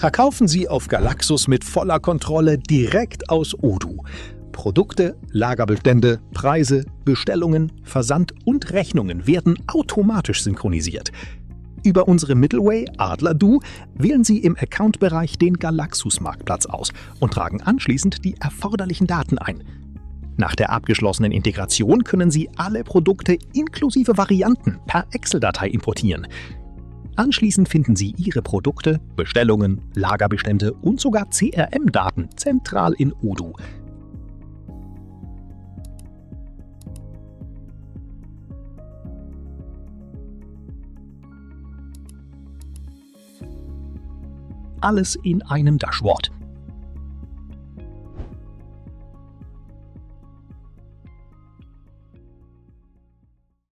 Verkaufen Sie auf Galaxus mit voller Kontrolle direkt aus Odoo. Produkte, Lagerbestände, Preise, Bestellungen, Versand und Rechnungen werden automatisch synchronisiert. Über unsere Middleware Adler.do wählen Sie im Account-Bereich den Galaxus-Marktplatz aus und tragen anschließend die erforderlichen Daten ein. Nach der abgeschlossenen Integration können Sie alle Produkte inklusive Varianten per Excel-Datei importieren. Anschließend finden Sie Ihre Produkte, Bestellungen, Lagerbestände und sogar CRM-Daten zentral in Odoo. Alles in einem Dashboard.